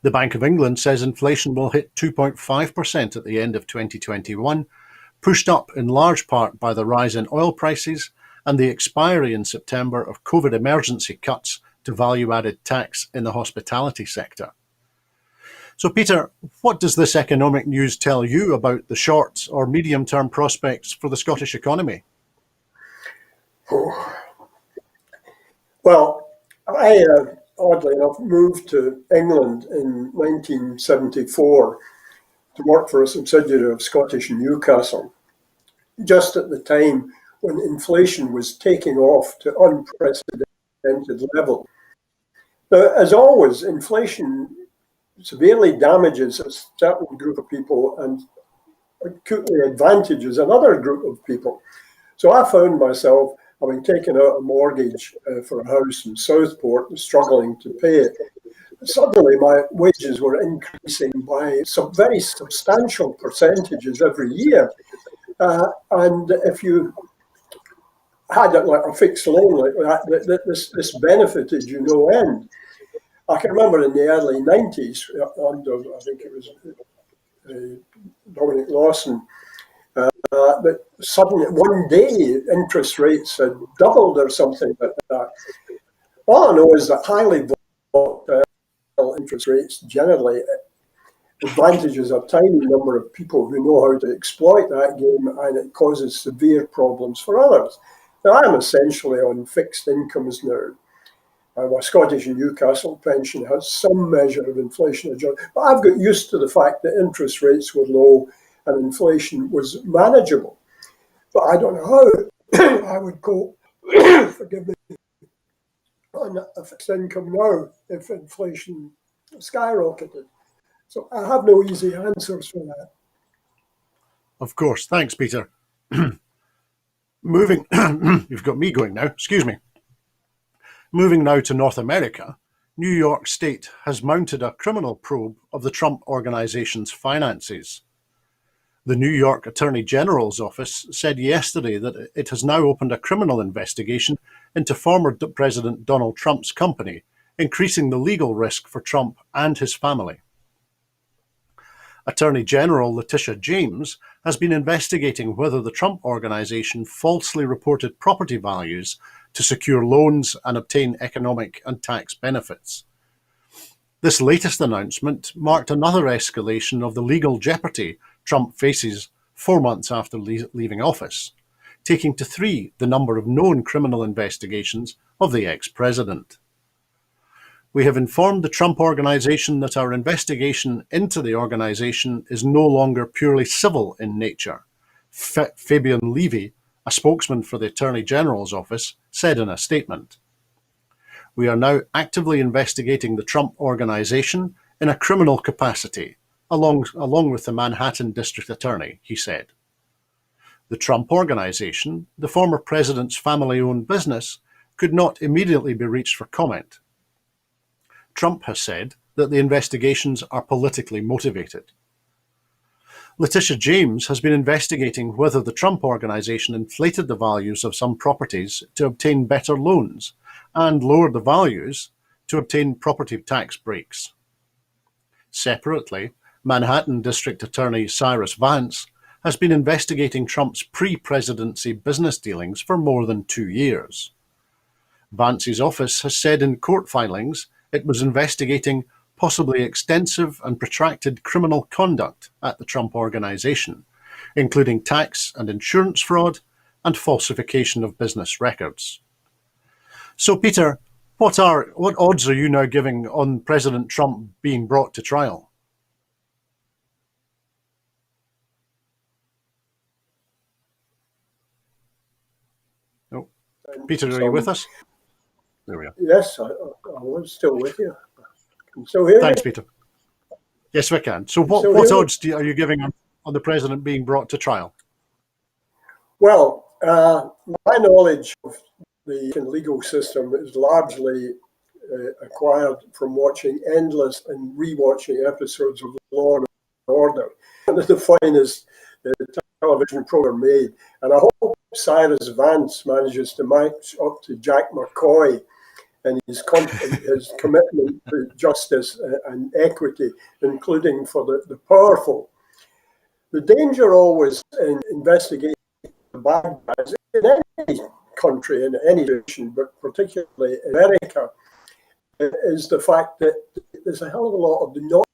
The Bank of England says inflation will hit 2.5% at the end of 2021, pushed up in large part by the rise in oil prices and the expiry in September of COVID emergency cuts to value-added tax in the hospitality sector. So, Peter, what does this economic news tell you about the short or medium-term prospects for the Scottish economy?
Well, I oddly enough moved to England in 1974 to work for a subsidiary of Scottish Newcastle, just at the time when inflation was taking off to unprecedented levels. Now, as always, inflation severely damages a certain group of people and acutely advantages another group of people. So I found myself having taken out a mortgage for a house in Southport and struggling to pay it. Suddenly my wages were increasing by some very substantial percentages every year. And if you had it like a fixed loan like that, this benefited you no end. I can remember in the early 90s, under, I think it was Dominic Lawson, that suddenly one day interest rates had doubled or something like that. All I know is that highly volatile interest rates generally advantages a tiny number of people who know how to exploit that game, and it causes severe problems for others. Now, I'm essentially on fixed incomes now. My Scottish and Newcastle pension has some measure of inflation adjustment, but I've got used to the fact that interest rates were low and inflation was manageable. But I don't know how I would cope. Forgive me. on a fixed income now if inflation skyrocketed? So I have no easy answers for that.
Of course. Thanks, Peter. Moving, you've got me going now, excuse me. Moving now to North America, New York State has mounted a criminal probe of the Trump Organization's finances. The New York Attorney General's office said yesterday that it has now opened a criminal investigation into former President Donald Trump's company, increasing the legal risk for Trump and his family. Attorney General Letitia James has been investigating whether the Trump Organization falsely reported property values to secure loans and obtain economic and tax benefits. This latest announcement marked another escalation of the legal jeopardy Trump faces 4 months after leaving office, taking to 3 the number of known criminal investigations of the ex-president. We have informed the Trump Organization that our investigation into the organization is no longer purely civil in nature, Fabian Levy, a spokesman for the Attorney General's office, said in a statement. We are now actively investigating the Trump Organization in a criminal capacity, along with the Manhattan District Attorney, he said. The Trump Organization, the former president's family-owned business, could not immediately be reached for comment. Trump has said that the investigations are politically motivated. Letitia James has been investigating whether the Trump Organization inflated the values of some properties to obtain better loans and lowered the values to obtain property tax breaks. Separately, Manhattan District Attorney Cyrus Vance has been investigating Trump's pre-presidency business dealings for more than 2 years. Vance's office has said in court filings it was investigating possibly extensive and protracted criminal conduct at the Trump Organization, including tax and insurance fraud and falsification of business records. So, Peter, what odds are you now giving on President Trump being brought to trial? Oh, Peter, are you with us? There we are.
Yes, I was still with you. So here.
Thanks, Peter. Yes, we can. So what odds are you giving on the president being brought to trial?
Well, my knowledge of the legal system is largely acquired from watching endless and rewatching episodes of Law and Order. And it's the finest television program made. And I hope Cyrus Vance manages to match up to Jack McCoy and his commitment to justice and equity, including for the powerful. The danger always in investigating the bad guys in any country, in any nation, but particularly in America, is the fact that there's a hell of a lot of the not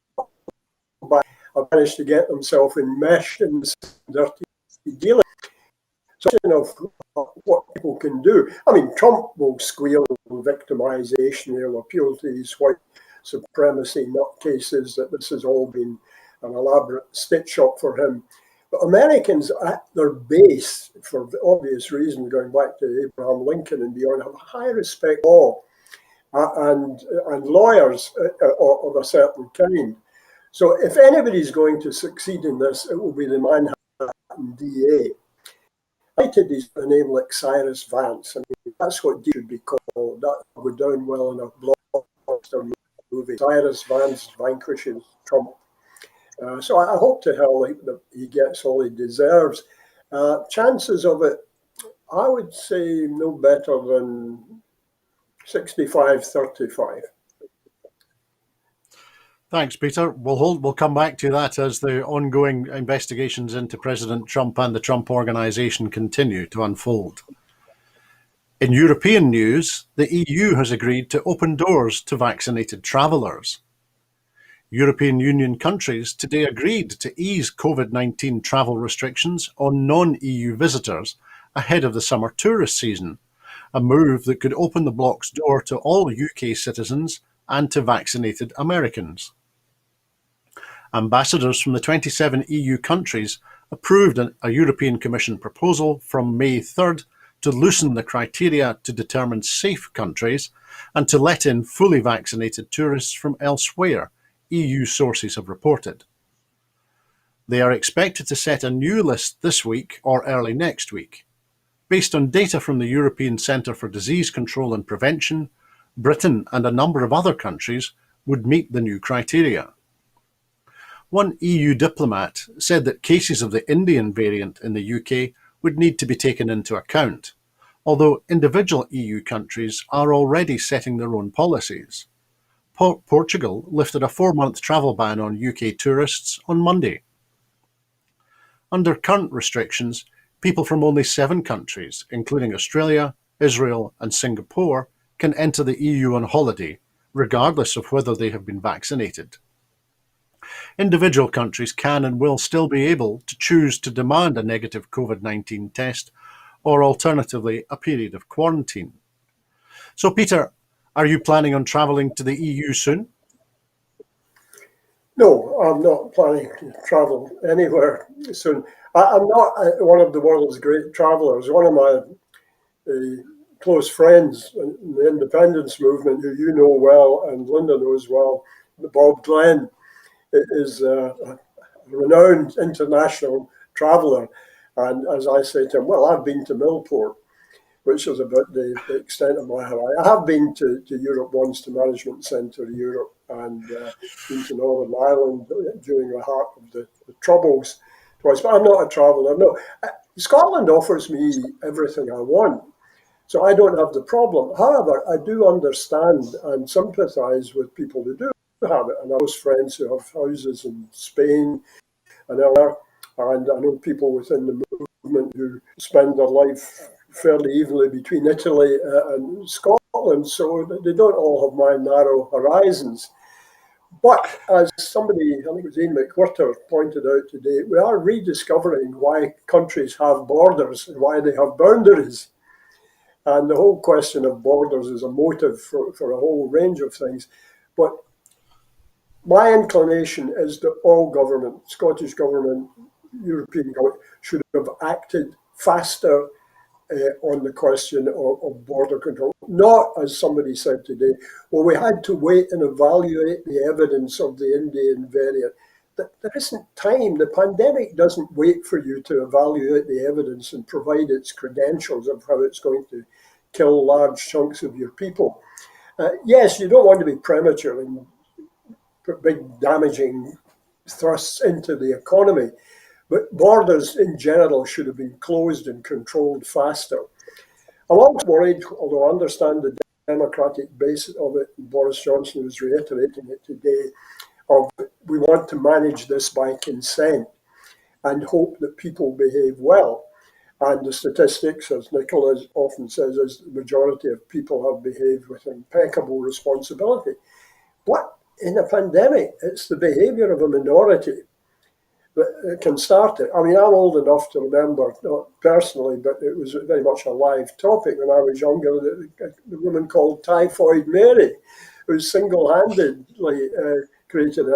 bad have managed to get themselves enmeshed in this dirty dealing. So, what people can do. I mean, Trump will squeal victimization. He'll appeal to these white supremacy nutcases that this has all been an elaborate stitch up for him. But Americans at their base, for obvious reasons, going back to Abraham Lincoln and beyond, have a high respect for law and lawyers of a certain kind. So if anybody's going to succeed in this, it will be the Manhattan DA. Is a name like Cyrus Vance. I mean, that's what he should be called. That would go down well in a blockbuster movie. Cyrus Vance vanquishes Trump. So I hope to hell that he gets all he deserves. Chances of it, I would say no better than 65-35.
Thanks, Peter. We'll come back to that as the ongoing investigations into President Trump and the Trump Organization continue to unfold. In European news, the EU has agreed to open doors to vaccinated travellers. European Union countries today agreed to ease COVID-19 travel restrictions on non-EU visitors ahead of the summer tourist season, a move that could open the bloc's door to all UK citizens and to vaccinated Americans. Ambassadors from the 27 EU countries approved a European Commission proposal from May 3rd to loosen the criteria to determine safe countries and to let in fully vaccinated tourists from elsewhere, EU sources have reported. They are expected to set a new list this week or early next week. Based on data from the European Centre for Disease Control and Prevention, Britain and a number of other countries would meet the new criteria. One EU diplomat said that cases of the Indian variant in the UK would need to be taken into account, although individual EU countries are already setting their own policies. Portugal lifted a 4-month travel ban on UK tourists on Monday. Under current restrictions, people from only 7 countries, including Australia, Israel and Singapore, can enter the EU on holiday, regardless of whether they have been vaccinated. Individual countries can and will still be able to choose to demand a negative COVID-19 test or alternatively a period of quarantine. So Peter, are you planning on travelling to the EU soon?
No, I'm not planning to travel anywhere soon. I'm not one of the world's great travellers. One of my close friends in the independence movement, who you know well and Linda knows well, Bob Glenn, is a renowned international traveller. And as I say to him, well, I've been to Millport, which is about the extent of my Hawaii. I have been to Europe once, to Management Centre Europe, and been to Northern Ireland during the heart of the Troubles twice. But I'm not a traveller. No, Scotland offers me everything I want, so I don't have the problem. However, I do understand and sympathise with people who do have it, and I have friends who have houses in Spain and elsewhere, and I know people within the movement who spend their life fairly evenly between Italy and Scotland, so they don't all have my narrow horizons. But as somebody, I think it was Ian McWhirter, pointed out today, we are rediscovering why countries have borders and why they have boundaries. And the whole question of borders is a motive for a whole range of things. But my inclination is that all government, Scottish government, European government, should have acted faster on the question of border control. Not, as somebody said today, well, we had to wait and evaluate the evidence of the Indian variant. There isn't time. The pandemic doesn't wait for you to evaluate the evidence and provide its credentials of how it's going to kill large chunks of your people. Yes, you don't want to be premature and put big damaging thrusts into the economy, but borders in general should have been closed and controlled faster. I'm also worried, although I understand the democratic basis of it, and Boris Johnson was reiterating it today, of we want to manage this by consent and hope that people behave well. And the statistics, as Nicola often says, is the majority of people have behaved with impeccable responsibility. But in a pandemic, it's the behaviour of a minority that can start it. I mean, I'm old enough to remember, not personally, but it was very much a live topic when I was younger, the woman called Typhoid Mary, who single-handedly created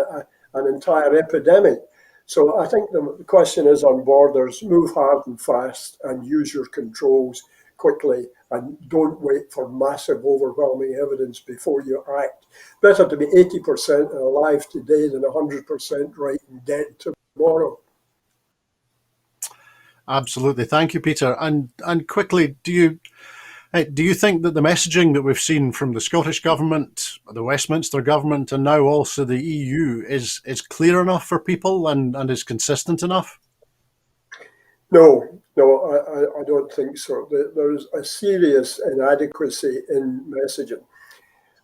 an entire epidemic. So I think the question is on borders: move hard and fast and use your controls quickly, and don't wait for massive, overwhelming evidence before you act. Better to be 80% alive today than 100% right and dead tomorrow.
Absolutely. Thank you, Peter. And quickly, do you think that the messaging that we've seen from the Scottish Government, the Westminster Government, and now also the EU is clear enough for people and is consistent enough?
No, I don't think so. There's a serious inadequacy in messaging.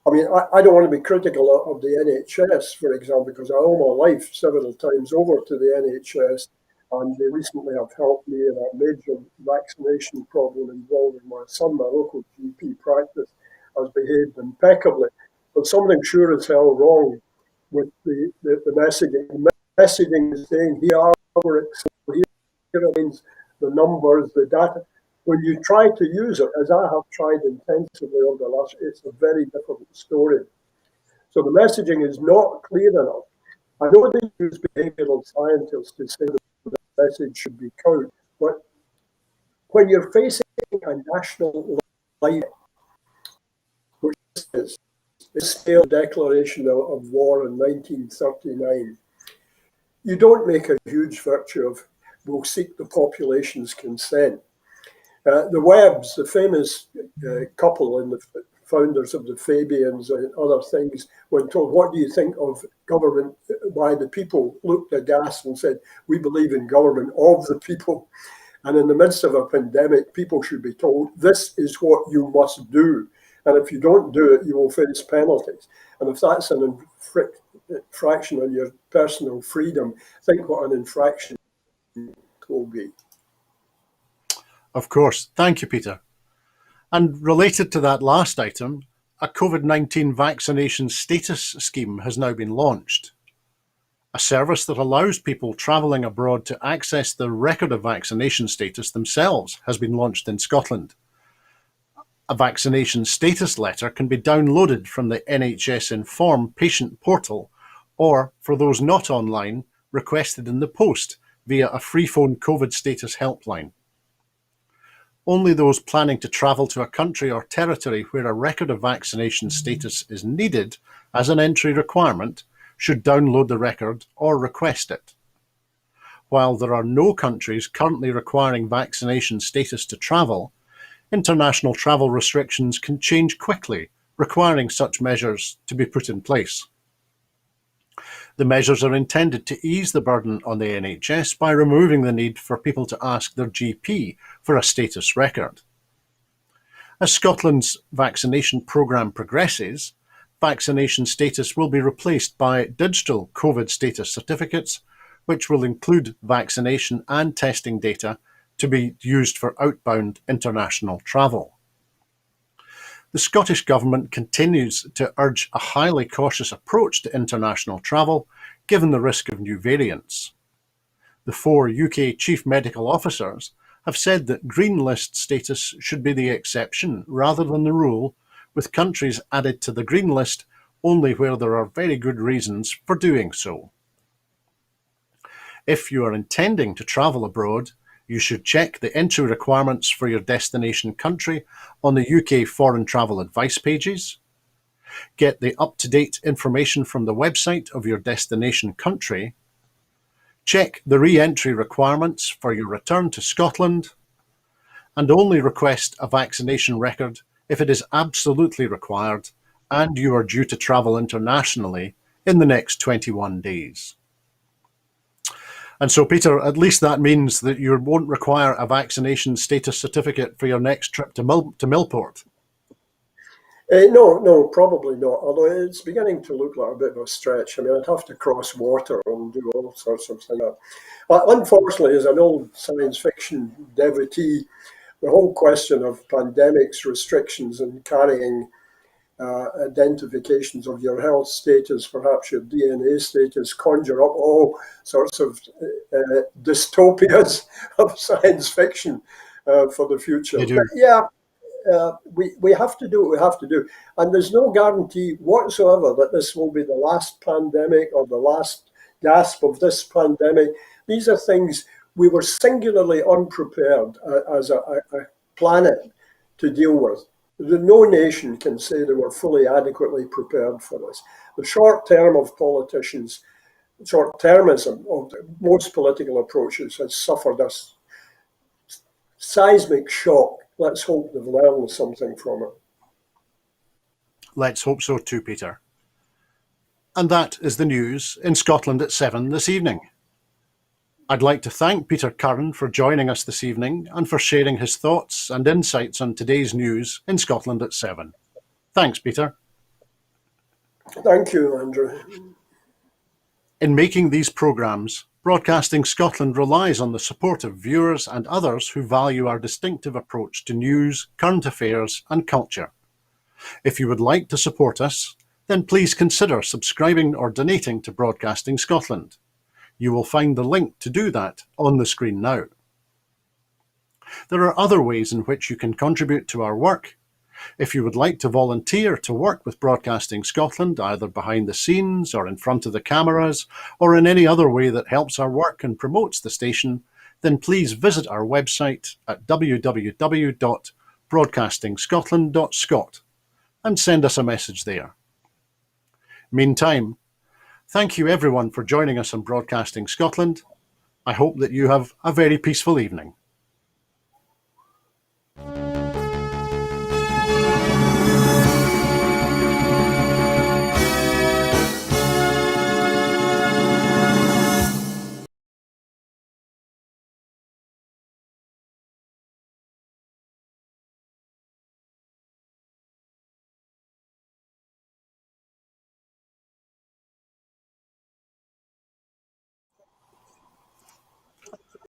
I mean, I don't want to be critical of the NHS, for example, because I owe my life several times over to the NHS, and they recently have helped me in a major vaccination problem involving my son. My local GP practice has behaved impeccably, but something sure as hell wrong with the messaging. The messaging is saying, here are our means the numbers, the data. When you try to use it, as I have tried intensively over the last, it's a very different story. So the messaging is not clear enough. I know they use behavioral scientists to say that the message should be code, but when you're facing a national light, which is a scale declaration of war in 1939. You don't make a huge virtue of we'll seek the population's consent. The Webbs, the famous couple and the founders of the Fabians and other things, when told, what do you think of government by the people, looked aghast and said, we believe in government of the people. And in the midst of a pandemic, people should be told, this is what you must do. And if you don't do it, you will face penalties. And if that's an infraction on your personal freedom, think what an infraction will be.
Of course. Thank you, Peter. And related to that last item, a COVID-19 vaccination status scheme has now been launched. A service that allows people travelling abroad to access the record of vaccination status themselves has been launched in Scotland. A vaccination status letter can be downloaded from the NHS Inform patient portal, or, for those not online, requested in the post via a free phone COVID status helpline. Only those planning to travel to a country or territory where a record of vaccination status is needed as an entry requirement should download the record or request it. While there are no countries currently requiring vaccination status to travel, international travel restrictions can change quickly, requiring such measures to be put in place. The measures are intended to ease the burden on the NHS by removing the need for people to ask their GP for a status record. As Scotland's vaccination programme progresses, vaccination status will be replaced by digital COVID status certificates, which will include vaccination and testing data to be used for outbound international travel. The Scottish Government continues to urge a highly cautious approach to international travel, given the risk of new variants. The 4 UK Chief Medical Officers have said that green list status should be the exception rather than the rule, with countries added to the green list only where there are very good reasons for doing so. If you are intending to travel abroad, you should check the entry requirements for your destination country on the UK Foreign Travel Advice pages. Get the up-to-date information from the website of your destination country. Check the re-entry requirements for your return to Scotland. And only request a vaccination record if it is absolutely required and you are due to travel internationally in the next 21 days. And so, Peter, at least that means that you won't require a vaccination status certificate for your next trip to Millport.
No, probably not. Although it's beginning to look like a bit of a stretch. I mean, I'd have to cross water and do all sorts of things. But unfortunately, as an old science fiction devotee, the whole question of pandemics, restrictions, and carrying identifications of your health status, perhaps your DNA status, conjure up all sorts of dystopias of science fiction for the future. But yeah, we have to do what we have to do. And there's no guarantee whatsoever that this will be the last pandemic or the last gasp of this pandemic. These are things we were singularly unprepared as a planet to deal with. No nation can say they were fully adequately prepared for this. The short term of politicians, short-termism of most political approaches has suffered a seismic shock. Let's hope they've learned something from it.
Let's hope so too, Peter. And that is the news in Scotland at 7 this evening. I'd like to thank Peter Curran for joining us this evening and for sharing his thoughts and insights on today's news in Scotland at 7. Thanks, Peter.
Thank you, Andrew.
In making these programmes, Broadcasting Scotland relies on the support of viewers and others who value our distinctive approach to news, current affairs and culture. If you would like to support us, then please consider subscribing or donating to Broadcasting Scotland. You will find the link to do that on the screen now. There are other ways in which you can contribute to our work. If you would like to volunteer to work with Broadcasting Scotland, either behind the scenes or in front of the cameras, or in any other way that helps our work and promotes the station, then please visit our website at www.broadcastingscotland.scot and send us a message there. Meantime, thank you everyone for joining us on Broadcasting Scotland. I hope that you have a very peaceful evening.